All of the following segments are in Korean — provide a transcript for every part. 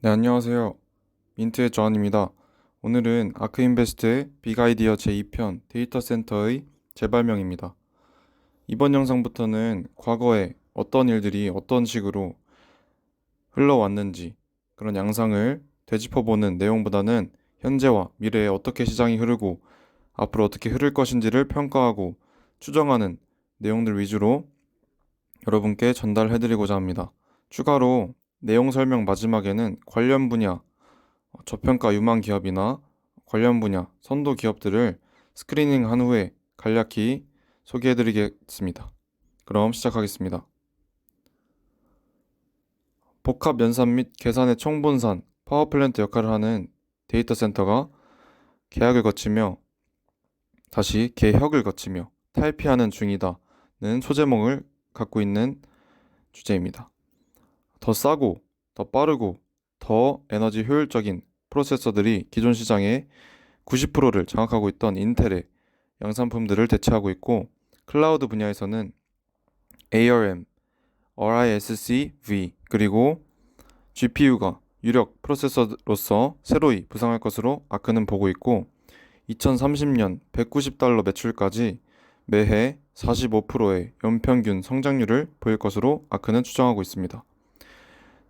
네, 안녕하세요. 민트의 조한입니다. 오늘은 아크인베스트의 빅아이디어 제2편 데이터 센터의 재발명입니다. 이번 영상부터는 과거에 어떤 일들이 어떤 식으로 흘러왔는지 그런 양상을 되짚어보는 내용보다는 현재와 미래에 어떻게 시장이 흐르고 앞으로 어떻게 흐를 것인지를 평가하고 추정하는 내용들 위주로 여러분께 전달해드리고자 합니다. 추가로 내용 설명 마지막에는 관련 분야 저평가 유망 기업이나 관련 분야 선도 기업들을 스크리닝 한 후에 간략히 소개해드리겠습니다. 그럼 시작하겠습니다. 복합 연산 및 계산의 총분산, 파워플랜트 역할을 하는 데이터 센터가 계약을 거치며 다시 개혁을 거치며 탈피하는 중이다는 소제목을 갖고 있는 주제입니다. 더 싸고, 더 빠르고, 더 에너지 효율적인 프로세서들이 기존 시장의 90%를 장악하고 있던 인텔의 양산품들을 대체하고 있고, 클라우드 분야에서는 ARM, RISC-V, 그리고 GPU가 유력 프로세서로서 새로이 부상할 것으로 아크는 보고 있고, 2030년 $190 매출까지 매해 45%의 연평균 성장률을 보일 것으로 아크는 추정하고 있습니다.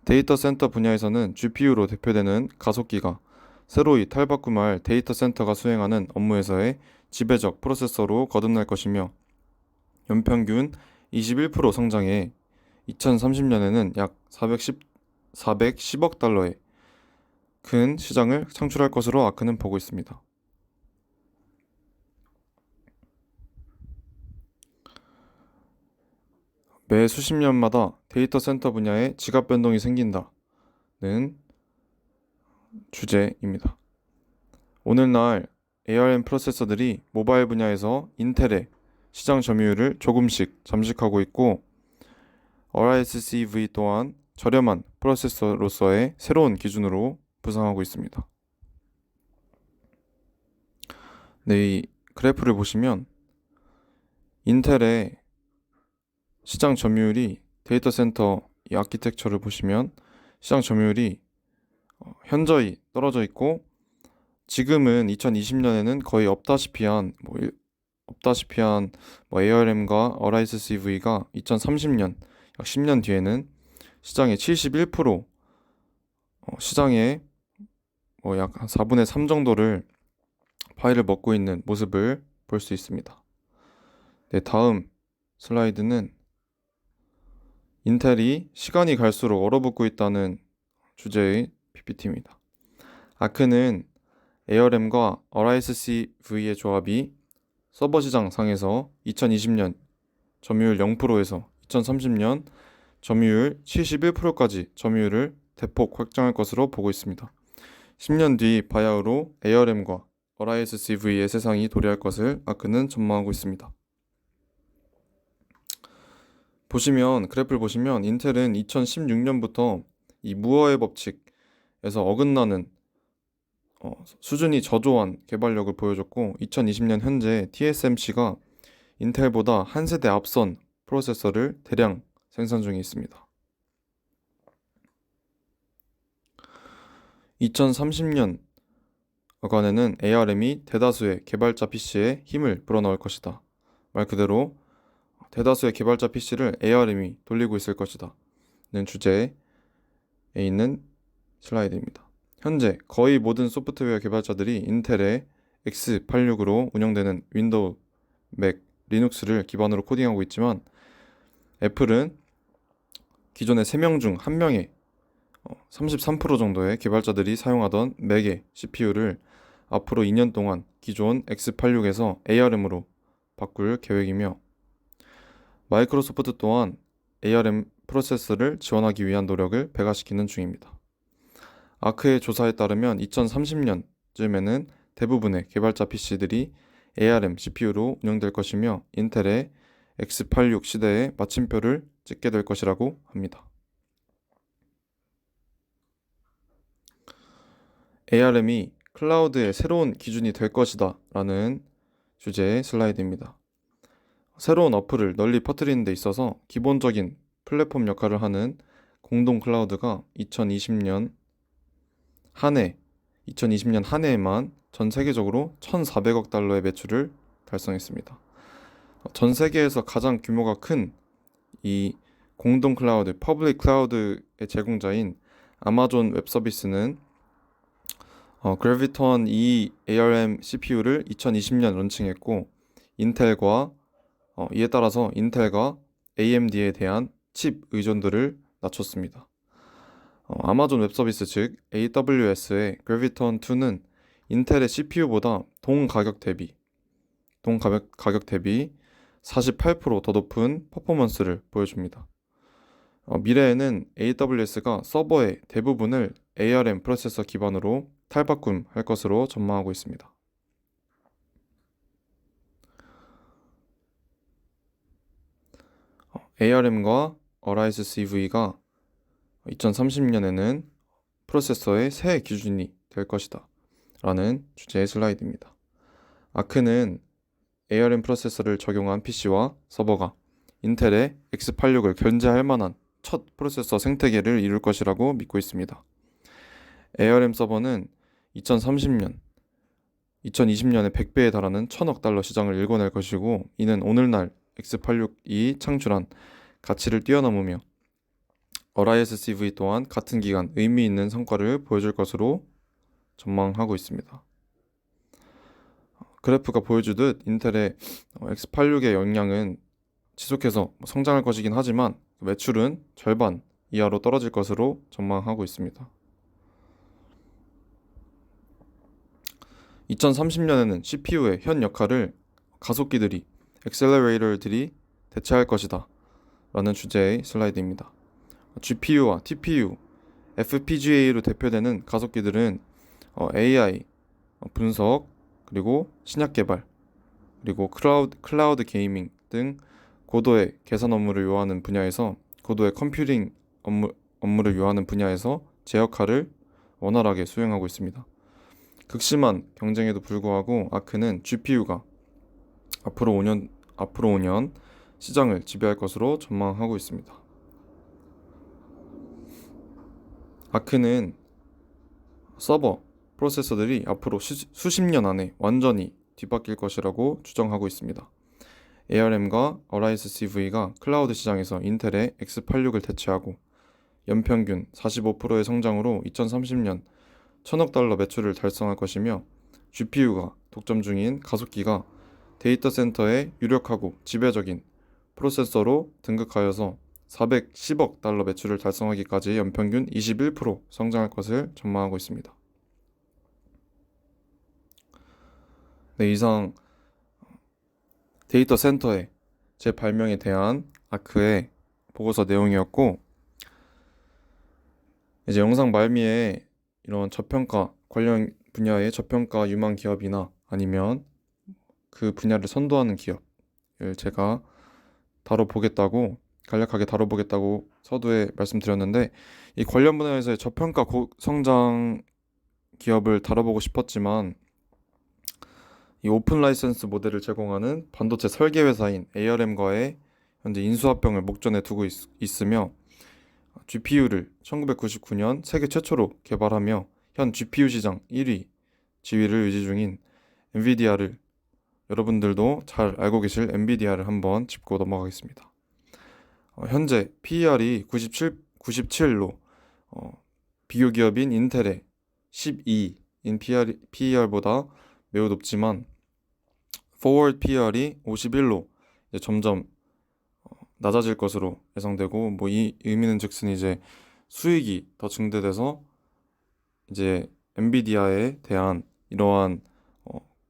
데이터 센터 분야에서는 GPU로 대표되는 가속기가 새로이 탈바꿈할 데이터 센터가 수행하는 업무에서의 지배적 프로세서로 거듭날 것이며 연평균 21% 성장해 2030년에는 약 410억 달러의 큰 시장을 창출할 것으로 아크는 보고 있습니다. 매 수십 년마다 데이터 센터 분야에 지갑 변동이 생긴다는 주제입니다. 오늘날 ARM 프로세서들이 모바일 분야에서 인텔의 시장 점유율을 조금씩 잠식하고 있고 RISC-V 또한 저렴한 프로세서로서의 새로운 기준으로 부상하고 있습니다. 네, 이 그래프를 보시면 인텔의 시장 점유율이 데이터 센터 이 아키텍처를 보시면 시장 점유율이 현저히 떨어져 있고 지금은 2020년에는 거의 없다시피 한 ARM과 RISC-V가 2030년 약 10년 뒤에는 시장의 71% 시장의 약 4분의 3 정도를 파일을 먹고 있는 모습을 볼 수 있습니다. 네, 다음 슬라이드는 인텔이 시간이 갈수록 얼어붙고 있다는 주제의 PPT입니다. 아크는 ARM과 RISC-V의 조합이 서버 시장 상에서 2020년 점유율 0%에서 2030년 점유율 71%까지 점유율을 대폭 확장할 것으로 보고 있습니다. 10년 뒤 바야흐로 ARM과 RISC-V의 세상이 도래할 것을 아크는 전망하고 있습니다. 그래프를 보시면 인텔은 2016년부터 이 무어의 법칙에서 어긋나는 수준이 저조한 개발력을 보여줬고 2020년 현재 TSMC가 인텔보다 한 세대 앞선 프로세서를 대량 생산 중에 있습니다. 2030년간에는 ARM이 대다수의 개발자 PC에 힘을 불어넣을 것이다. 말 그대로 대다수의 개발자 PC를 ARM이 돌리고 있을 것이다. 는 주제에 있는 슬라이드입니다. 현재 거의 모든 소프트웨어 개발자들이 인텔의 x86으로 운영되는 윈도우, 맥, 리눅스를 기반으로 코딩하고 있지만 애플은 기존의 3명 중 1명의 33% 정도의 개발자들이 사용하던 맥의 CPU를 앞으로 2년 동안 기존 x86에서 ARM으로 바꿀 계획이며 마이크로소프트 또한 ARM 프로세서를 지원하기 위한 노력을 배가시키는 중입니다. 아크의 조사에 따르면 2030년쯤에는 대부분의 개발자 PC들이 ARM CPU로 운영될 것이며 인텔의 x86 시대에 마침표를 찍게 될 것이라고 합니다. ARM이 클라우드의 새로운 기준이 될 것이다 라는 주제의 슬라이드입니다. 새로운 어플을 널리 퍼뜨리는 데 있어서 기본적인 플랫폼 역할을 하는 공동 클라우드가 2020년 한 해, 2020년 한 해에만 전 세계적으로 1,400억 달러의 매출을 달성했습니다. 전 세계에서 가장 규모가 큰 이 공동 클라우드, 퍼블릭 클라우드의 제공자인 아마존 웹 서비스는 그래비턴 E ARM CPU를 2020년 론칭했고 이에 따라서 인텔과 AMD에 대한 칩 의존도를 낮췄습니다. 아마존 웹 서비스 즉 AWS의 그래비턴 2는 인텔의 CPU보다 가격 대비 48%더 높은 퍼포먼스를 보여줍니다. 미래에는 AWS가 서버의 대부분을 ARM 프로세서 기반으로 탈바꿈할 것으로 전망하고 있습니다. ARM과 Arise CV가 2030년에는 프로세서의 새 기준이 될 것이다 라는 주제의 슬라이드입니다. 아크는 ARM 프로세서를 적용한 PC와 서버가 인텔의 X86을 견제할 만한 첫 프로세서 생태계를 이룰 것이라고 믿고 있습니다. ARM 서버는 2030년, 2020년에 100배에 달하는 1,000억 달러 시장을 일궈낼 것이고 이는 오늘날 X86이 창출한 가치를 뛰어넘으며 Arise CV 또한 같은 기간 의미 있는 성과를 보여줄 것으로 전망하고 있습니다. 그래프가 보여주듯 인텔의 X86의 역량은 지속해서 성장할 것이긴 하지만 매출은 절반 이하로 떨어질 것으로 전망하고 있습니다. 2030년에는 CPU의 현 역할을 가속기들이, 엑셀러레이터들이 대체할 것이다 라는 주제의 슬라이드입니다. GPU와 TPU, FPGA로 대표되는 가속기들은 AI, 분석, 그리고 신약 개발, 그리고 클라우드 게이밍 등 고도의 계산 업무를 요하는 분야에서 고도의 컴퓨팅 업무를 요하는 분야에서 제 역할을 원활하게 수행하고 있습니다. 극심한 경쟁에도 불구하고 아크는 GPU가 앞으로 5년 시장을 지배할 것으로 전망하고 있습니다. 아크는 서버, 프로세서들이 앞으로 수십 년 안에 완전히 뒤바뀔 것이라고 추정하고 있습니다. ARM과 Arise CV가 클라우드 시장에서 인텔의 X86을 대체하고 연평균 45%의 성장으로 2030년 1,000억 달러 매출을 달성할 것이며 GPU가 독점 중인 가속기가 데이터 센터의 유력하고 지배적인 프로세서로 등극하여서 410억 달러 매출을 달성하기까지 연평균 21% 성장할 것을 전망하고 있습니다. 네, 이상 데이터 센터의 재발명에 대한 아크의 보고서 내용이었고 이제 영상 말미에 이런 관련 분야의 저평가 유망 기업이나 아니면 그 분야를 선도하는 기업을 제가 간략하게 다뤄보겠다고 서두에 말씀드렸는데 이 관련 분야에서의 저평가 성장 기업을 다뤄보고 싶었지만 이 오픈 라이선스 모델을 제공하는 반도체 설계 회사인 ARM과의 현재 인수합병을 목전에 두고 있으며 GPU를 1999년 세계 최초로 개발하며 현 GPU 시장 1위 지위를 유지 중인 엔비디아를 여러분들도 잘 알고 계실 엔비디아를 한번 짚고 넘어가겠습니다. 현재 PER이 97로 비교 기업인 인텔의 12인 PER보다 매우 높지만 forward PER이 51로 점점 낮아질 것으로 예상되고 이 의미는 즉슨 이제 수익이 더 증대돼서 이제 엔비디아에 대한 이러한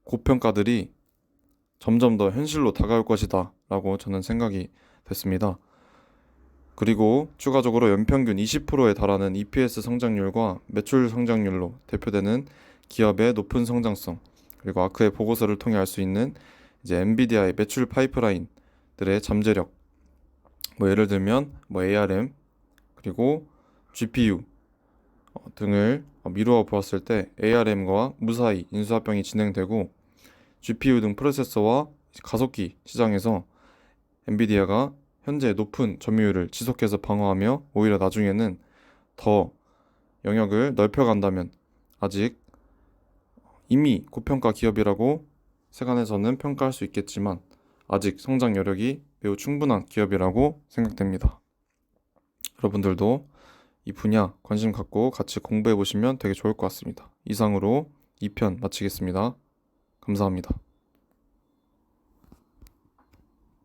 고평가들이 점점 더 현실로 다가올 것이다 라고 저는 생각이 됐습니다. 그리고 추가적으로 연평균 20%에 달하는 EPS 성장률과 매출 성장률로 대표되는 기업의 높은 성장성 그리고 아크의 보고서를 통해 알 수 있는 이제 엔비디아의 매출 파이프라인들의 잠재력 예를 들면 ARM 그리고 GPU 등을 미루어 보았을 때 ARM과 무사히 인수합병이 진행되고 GPU 등 프로세서와 가속기 시장에서 엔비디아가 현재 높은 점유율을 지속해서 방어하며 오히려 나중에는 더 영역을 넓혀간다면 아직 이미 고평가 기업이라고 세간에서는 평가할 수 있겠지만 아직 성장 여력이 매우 충분한 기업이라고 생각됩니다. 여러분들도 이 분야 관심 갖고 같이 공부해 보시면 되게 좋을 것 같습니다. 이상으로 2편 마치겠습니다. 감사합니다.